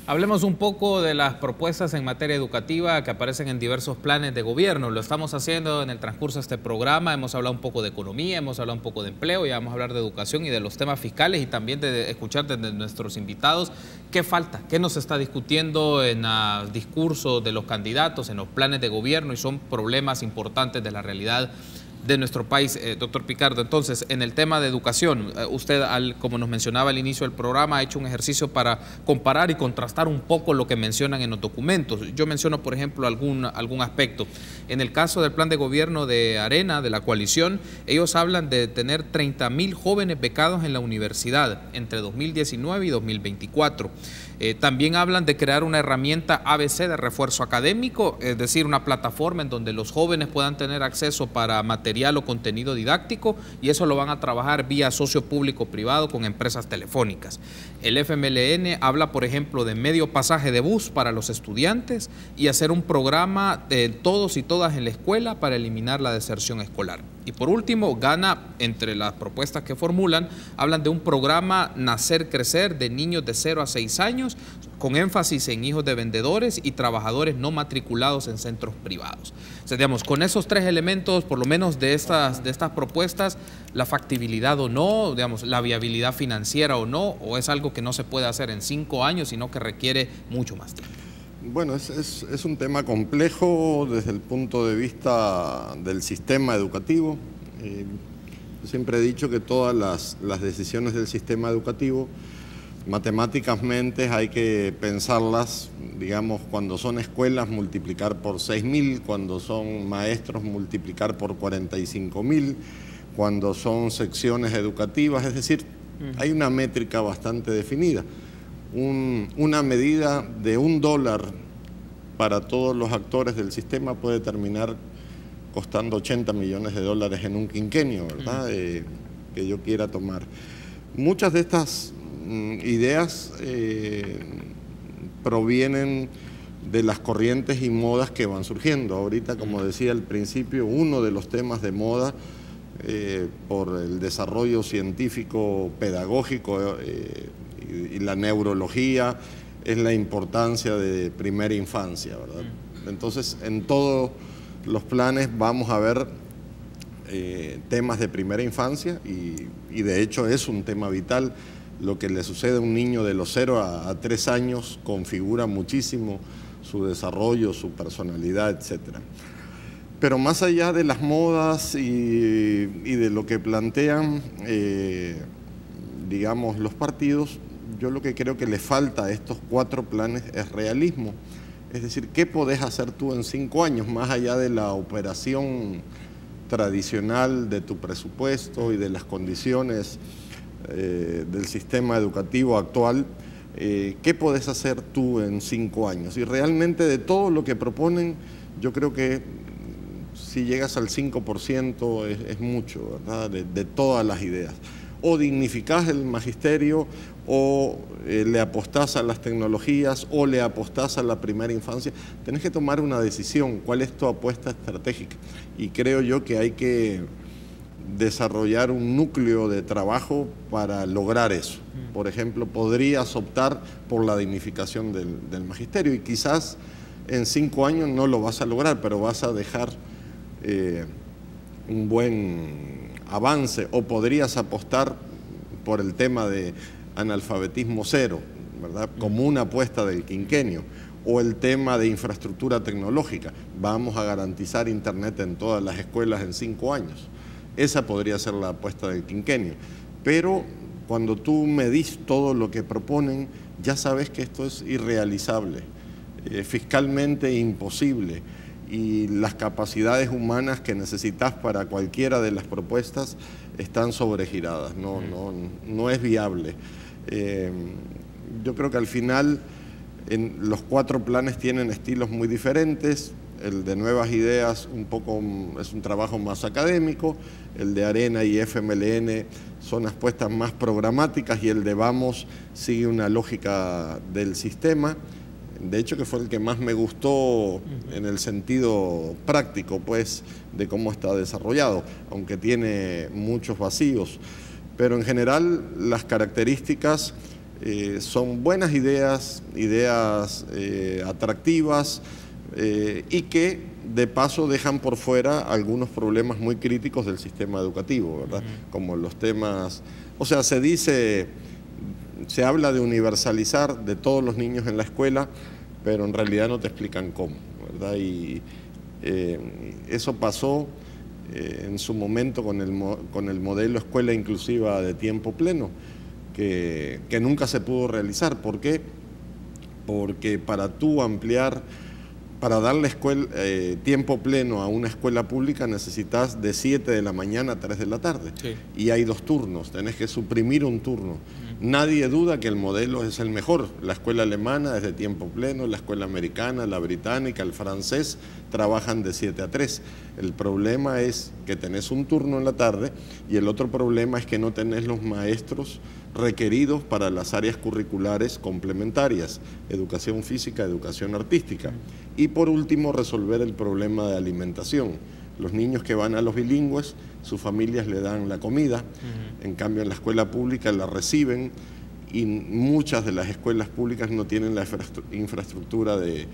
Hablemos un poco de las propuestas en materia educativa que aparecen en diversos planes de gobierno. Lo estamos haciendo en el transcurso de este programa. Hemos hablado un poco de economía, hemos hablado un poco de empleo, ya vamos a hablar de educación y de los temas fiscales y también de escuchar de nuestros invitados qué falta, qué nos está discutiendo en el discurso de los candidatos, en los planes de gobierno, y son problemas importantes de la realidad de nuestro país. Doctor Picardo, entonces, en el tema de educación, usted, como nos mencionaba al inicio del programa, ha hecho un ejercicio para comparar y contrastar un poco lo que mencionan en los documentos. Yo menciono, por ejemplo, algún aspecto. En el caso del plan de gobierno de Arena, de la coalición, ellos hablan de tener 30.000 jóvenes becados en la universidad entre 2019 y 2024. También hablan de crear una herramienta ABC de refuerzo académico, es decir, una plataforma en donde los jóvenes puedan tener acceso para material o contenido didáctico, y eso lo van a trabajar vía socio público-privado con empresas telefónicas. El FMLN habla, por ejemplo, de medio pasaje de bus para los estudiantes y hacer un programa de todos y todas en la escuela para eliminar la deserción escolar. Y por último, gana, entre las propuestas que formulan, hablan de un programa Nacer Crecer de niños de 0 a 6 años, con énfasis en hijos de vendedores y trabajadores no matriculados en centros privados. O sea, digamos, con esos tres elementos, por lo menos de estas propuestas, la factibilidad o no, digamos, la viabilidad financiera o no, o es algo que no se puede hacer en 5 años, sino que requiere mucho más tiempo. Bueno, es un tema complejo desde el punto de vista del sistema educativo. Siempre he dicho que todas las decisiones del sistema educativo, matemáticamente hay que pensarlas, digamos, cuando son escuelas multiplicar por 6.000, cuando son maestros multiplicar por 45.000, cuando son secciones educativas, es decir, hay una métrica bastante definida. Una medida de $1 para todos los actores del sistema puede terminar costando 80 millones de dólares en un quinquenio, ¿verdad? Que yo quiera tomar. Muchas de estas ideas provienen de las corrientes y modas que van surgiendo. Ahorita, como decía al principio, uno de los temas de moda por el desarrollo científico pedagógico y la neurología es la importancia de primera infancia, ¿verdad? Entonces, en todos los planes vamos a ver temas de primera infancia y de hecho es un tema vital. Lo que le sucede a un niño de los 0 a 3 años configura muchísimo su desarrollo, su personalidad, etcétera. Pero más allá de las modas y de lo que plantean, digamos, los partidos, yo lo que creo que le falta a estos 4 planes es realismo. Es decir, ¿qué podés hacer tú en 5 años, más allá de la operación tradicional de tu presupuesto y de las condiciones del sistema educativo actual? ¿Qué podés hacer tú en 5 años? Y realmente de todo lo que proponen, yo creo que si llegas al 5% es mucho, ¿verdad? De todas las ideas. O dignificás el magisterio, o le apostás a las tecnologías, o le apostás a la primera infancia. Tenés que tomar una decisión, cuál es tu apuesta estratégica. Y creo yo que hay que desarrollar un núcleo de trabajo para lograr eso. Por ejemplo, podrías optar por la dignificación del magisterio y quizás en 5 años no lo vas a lograr, pero vas a dejar un buen avance, o podrías apostar por el tema de analfabetismo cero, ¿verdad? Como una apuesta del quinquenio, o el tema de infraestructura tecnológica. Vamos a garantizar internet en todas las escuelas en 5 años. Esa podría ser la apuesta del quinquenio. Pero cuando tú medís todo lo que proponen, ya sabes que esto es irrealizable. fiscalmente imposible, y las capacidades humanas que necesitas para cualquiera de las propuestas están sobregiradas, no es viable. Yo creo que al final los 4 planes tienen estilos muy diferentes. El de Nuevas Ideas es un trabajo más académico, el de Arena y FMLN son apuestas más programáticas, y el de Vamos sigue una lógica del sistema. De hecho, que fue el que más me gustó en el sentido práctico, pues, de cómo está desarrollado, aunque tiene muchos vacíos. Pero en general las características son buenas ideas, atractivas, y que de paso dejan por fuera algunos problemas muy críticos del sistema educativo, ¿verdad? Como los temas, o sea, se habla de universalizar de todos los niños en la escuela, pero en realidad no te explican cómo, ¿verdad? Y eso pasó en su momento con el modelo escuela inclusiva de tiempo pleno, que nunca se pudo realizar. ¿Por qué? Porque para darle tiempo pleno a una escuela pública necesitas de 7 de la mañana a 3 de la tarde. Sí. Y hay 2 turnos, tenés que suprimir un turno. Nadie duda que el modelo es el mejor. La escuela alemana es de tiempo pleno, la escuela americana, la británica, el francés trabajan de 7 a 3. El problema es que tenés un turno en la tarde, y el otro problema es que no tenés los maestros requeridos para las áreas curriculares complementarias, educación física, educación artística. Y por último, resolver el problema de alimentación. Los niños que van a los bilingües, sus familias le dan la comida, en cambio en la escuela pública la reciben, y muchas de las escuelas públicas no tienen la infraestructura de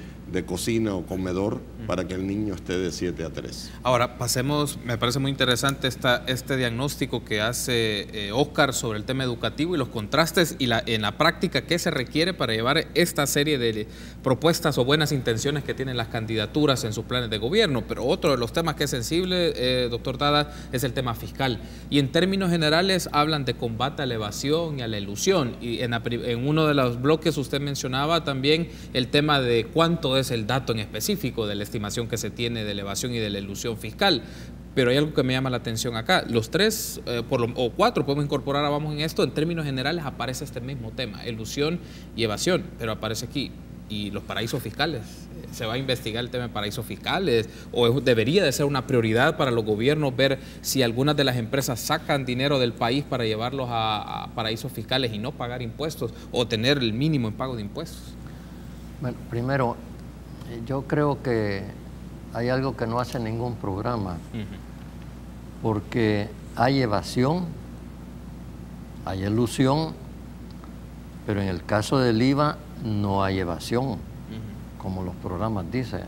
cocina o comedor para que el niño esté de 7 a 3. Ahora, pasemos, me parece muy interesante este diagnóstico que hace Óscar sobre el tema educativo y los contrastes y en la práctica qué se requiere para llevar esta serie de propuestas o buenas intenciones que tienen las candidaturas en sus planes de gobierno. Pero otro de los temas que es sensible, doctor Dada, es el tema fiscal. Y en términos generales hablan de combate a la evasión y a la elusión. Y en uno de los bloques usted mencionaba también el tema de cuánto es el dato en específico de la estimación que se tiene de la evasión y de la elusión fiscal. Pero hay algo que me llama la atención acá. Los 3 o 4 podemos incorporar a Vamos en esto. En términos generales aparece este mismo tema, elusión y evasión, pero aparece aquí. Y los paraísos fiscales. ¿Se va a investigar el tema de paraísos fiscales? ¿O debería de ser una prioridad para los gobiernos ver si algunas de las empresas sacan dinero del país para llevarlos a paraísos fiscales y no pagar impuestos o tener el mínimo en pago de impuestos? Bueno, primero, yo creo que hay algo que no hace ningún programa, porque hay evasión, hay elusión, pero en el caso del IVA no hay evasión, como los programas dicen.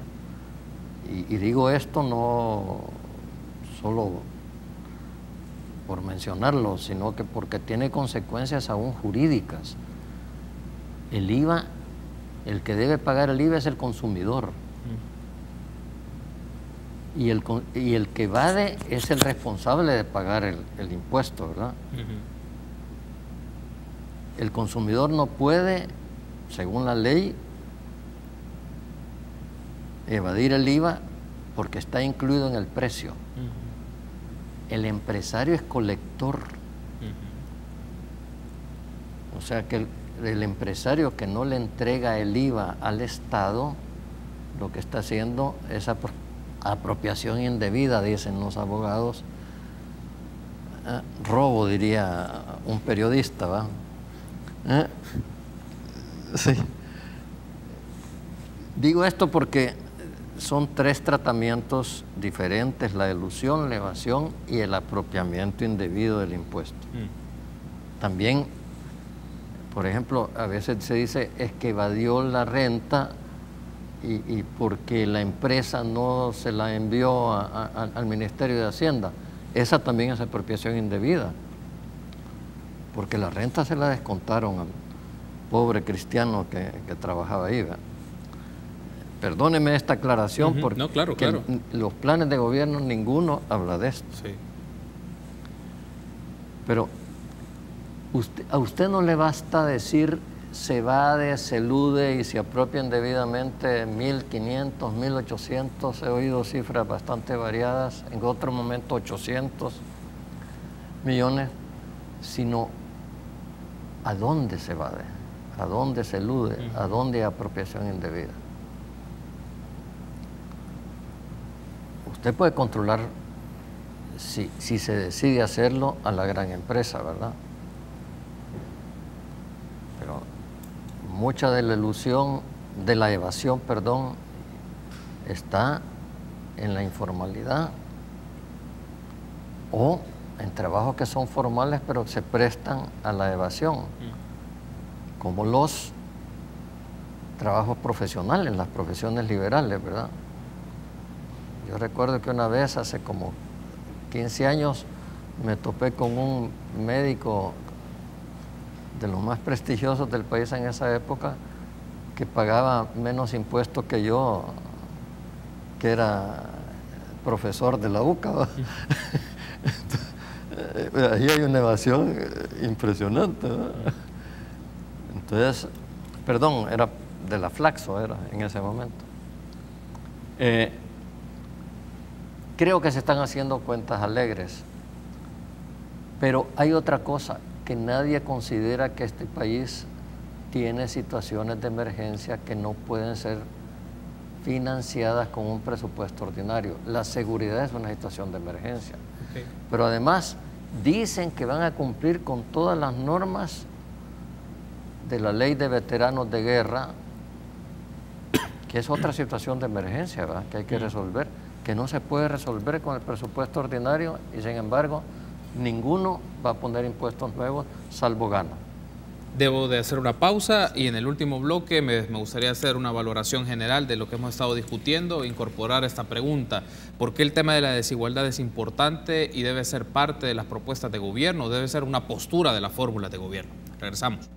Y digo esto no solo por mencionarlo, sino que porque tiene consecuencias aún jurídicas. El IVA, el que debe pagar el IVA es el consumidor. Y el que evade es el responsable de pagar el impuesto, ¿verdad? El consumidor no puede, según la ley, evadir el IVA porque está incluido en el precio. El empresario es colector. O sea que el empresario que no le entrega el IVA al Estado, lo que está haciendo es apropiación indebida, dicen los abogados. Robo, diría un periodista, ¿va? Sí. Digo esto porque son 3 tratamientos diferentes: la elusión, la evasión y el apropiamiento indebido del impuesto. También, por ejemplo, a veces se dice es que evadió la renta y porque la empresa no se la envió al Ministerio de Hacienda. Esa también es apropiación indebida, porque la renta se la descontaron al pobre cristiano que trabajaba ahí, ¿verdad? Perdóneme esta aclaración, porque no, claro. Los planes de gobierno ninguno habla de esto. Sí. Pero a usted no le basta decir se evade, se elude y se apropia indebidamente 1.500, 1.800, he oído cifras bastante variadas, en otro momento 800 millones, sino a dónde se evade, a dónde se elude, a dónde hay apropiación indebida. Usted puede controlar, si se decide hacerlo, a la gran empresa, ¿verdad? Pero mucha de la ilusión, de la evasión, perdón, está en la informalidad o en trabajos que son formales pero se prestan a la evasión, como los trabajos profesionales, las profesiones liberales, ¿verdad? Yo recuerdo que una vez, hace como 15 años, me topé con un médico de los más prestigiosos del país en esa época, que pagaba menos impuestos que yo, que era profesor de la UCA, ¿va? Ahí hay una evasión impresionante, ¿verdad? Entonces, perdón, era de la Flaxo, era en ese momento. Creo que se están haciendo cuentas alegres, pero hay otra cosa, que nadie considera que este país tiene situaciones de emergencia que no pueden ser financiadas con un presupuesto ordinario. La seguridad es una situación de emergencia. Okay. Pero además dicen que van a cumplir con todas las normas de la ley de veteranos de guerra, que es otra situación de emergencia, ¿verdad?, que hay que resolver, que no se puede resolver con el presupuesto ordinario, y sin embargo ninguno va a poner impuestos nuevos salvo gana. Debo de hacer una pausa y en el último bloque me gustaría hacer una valoración general de lo que hemos estado discutiendo, incorporar esta pregunta: ¿por qué el tema de la desigualdad es importante y debe ser parte de las propuestas de gobierno? ¿Debe ser una postura de las fórmulas de gobierno? Regresamos.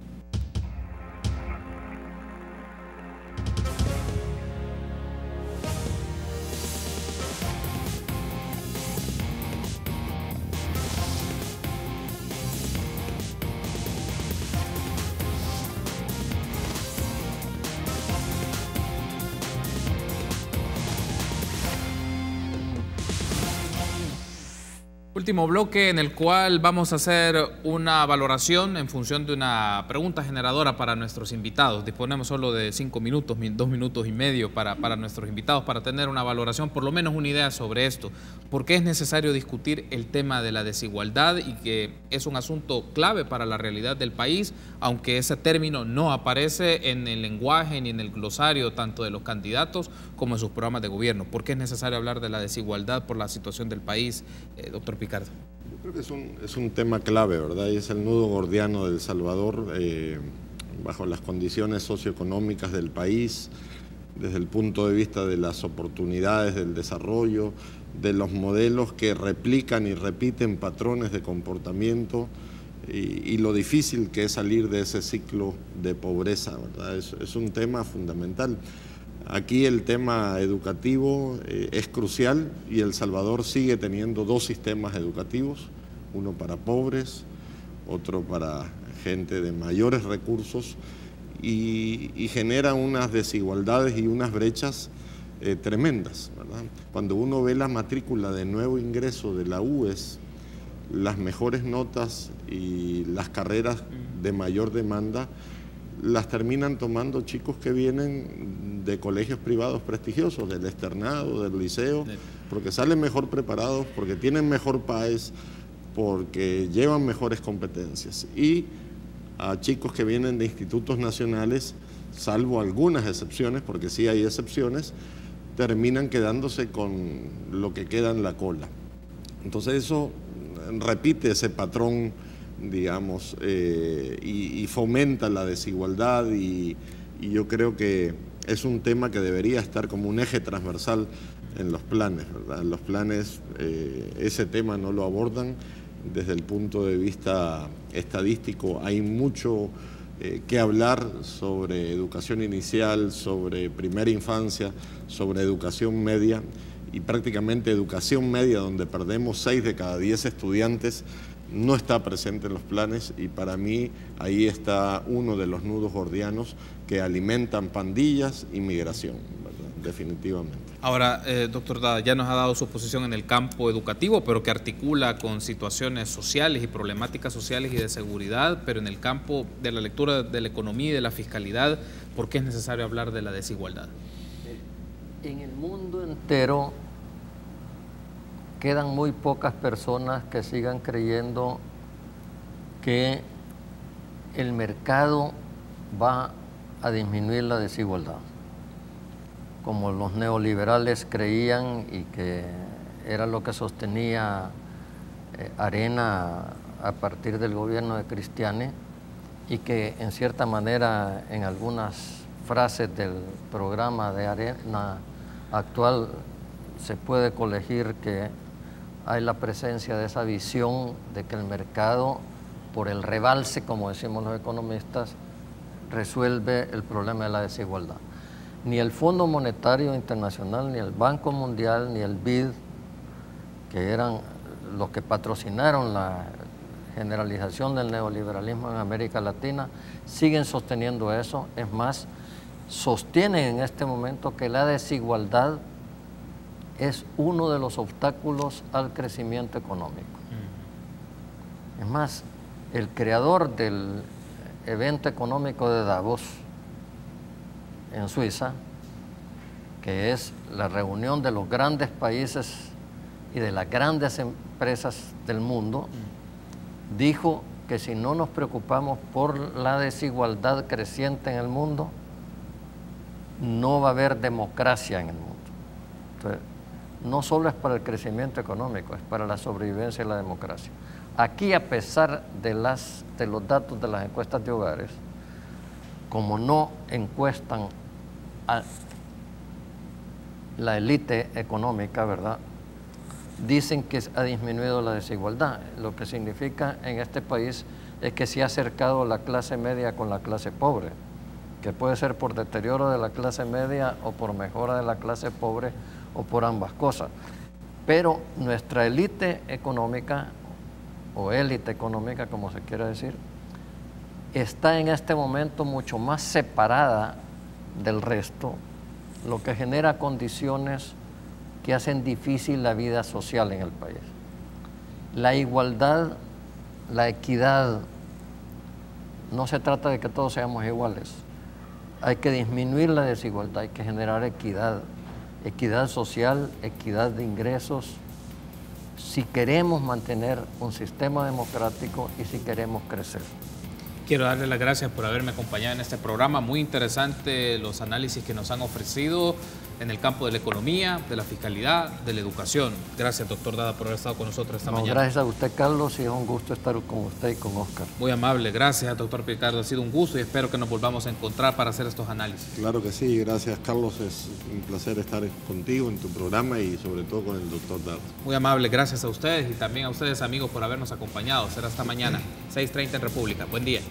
Último bloque en el cual vamos a hacer una valoración en función de una pregunta generadora para nuestros invitados. Disponemos solo de 5 minutos, 2 minutos y medio para nuestros invitados, para tener una valoración, por lo menos una idea sobre esto. ¿Por qué es necesario discutir el tema de la desigualdad y que es un asunto clave para la realidad del país, aunque ese término no aparece en el lenguaje ni en el glosario tanto de los candidatos como en sus programas de gobierno? ¿Por qué es necesario hablar de la desigualdad por la situación del país, doctor Picardo? Yo creo que es un tema clave, ¿verdad? Y es el nudo gordiano de El Salvador, bajo las condiciones socioeconómicas del país, desde el punto de vista de las oportunidades del desarrollo, de los modelos que replican y repiten patrones de comportamiento y lo difícil que es salir de ese ciclo de pobreza, ¿verdad? Es un tema fundamental. Aquí el tema educativo es crucial y El Salvador sigue teniendo 2 sistemas educativos, uno para pobres, otro para gente de mayores recursos, y genera unas desigualdades y unas brechas tremendas, ¿verdad? Cuando uno ve la matrícula de nuevo ingreso de la UES, las mejores notas y las carreras de mayor demanda las terminan tomando chicos que vienen de colegios privados prestigiosos, del externado, del liceo, porque salen mejor preparados, porque tienen mejor PAES, porque llevan mejores competencias. Y a chicos que vienen de institutos nacionales, salvo algunas excepciones, porque sí hay excepciones, terminan quedándose con lo que queda en la cola. Entonces eso repite ese patrón, digamos, y fomenta la desigualdad, y yo creo que es un tema que debería estar como un eje transversal en los planes, ¿verdad? Los planes ese tema no lo abordan. Desde el punto de vista estadístico hay mucho que hablar sobre educación inicial, sobre primera infancia, sobre educación media, y prácticamente educación media, donde perdemos 6 de cada 10 estudiantes, no está presente en los planes, y para mí ahí está uno de los nudos gordianos que alimentan pandillas y migración, ¿verdad? Definitivamente. Ahora, doctor Dada, ya nos ha dado su posición en el campo educativo, pero que articula con situaciones sociales y problemáticas sociales y de seguridad, pero en el campo de la lectura de la economía y de la fiscalidad, ¿por qué es necesario hablar de la desigualdad? En el mundo entero quedan muy pocas personas que sigan creyendo que el mercado va a disminuir la desigualdad, como los neoliberales creían y que era lo que sostenía Arena a partir del gobierno de Cristiani, y que en cierta manera en algunas frases del programa de Arena actual se puede colegir que hay la presencia de esa visión de que el mercado, por el rebalse, como decimos los economistas, resuelve el problema de la desigualdad. Ni el Fondo Monetario Internacional, ni el Banco Mundial, ni el BID, que eran los que patrocinaron la generalización del neoliberalismo en América Latina, siguen sosteniendo eso. Es más, sostienen en este momento que la desigualdad es uno de los obstáculos al crecimiento económico. Es más, el creador del evento económico de Davos en Suiza, que es la reunión de los grandes países y de las grandes empresas del mundo, dijo que si no nos preocupamos por la desigualdad creciente en el mundo, no va a haber democracia en el mundo. Entonces, no solo es para el crecimiento económico, es para la sobrevivencia y la democracia. Aquí, a pesar de los datos de las encuestas de hogares, como no encuestan a la élite económica, ¿verdad?, dicen que ha disminuido la desigualdad. Lo que significa en este país es que se ha acercado la clase media con la clase pobre, que puede ser por deterioro de la clase media o por mejora de la clase pobre o por ambas cosas. Pero nuestra élite económica, o élite económica como se quiera decir, está en este momento mucho más separada del resto, lo que genera condiciones que hacen difícil la vida social en el país. La igualdad, la equidad, no se trata de que todos seamos iguales. Hay que disminuir la desigualdad, hay que generar equidad, equidad social, equidad de ingresos, si queremos mantener un sistema democrático y si queremos crecer. Quiero darle las gracias por haberme acompañado en este programa. Muy interesante los análisis que nos han ofrecido en el campo de la economía, de la fiscalidad, de la educación. Gracias, doctor Dada, por haber estado con nosotros esta mañana. Gracias a usted, Carlos, y es un gusto estar con usted y con Oscar. Muy amable. Gracias, doctor Picardo. Ha sido un gusto y espero que nos volvamos a encontrar para hacer estos análisis. Claro que sí. Gracias, Carlos. Es un placer estar contigo en tu programa y sobre todo con el doctor Dada. Muy amable. Gracias a ustedes y también a ustedes, amigos, por habernos acompañado. Será hasta mañana, 6:30 en República. Buen día.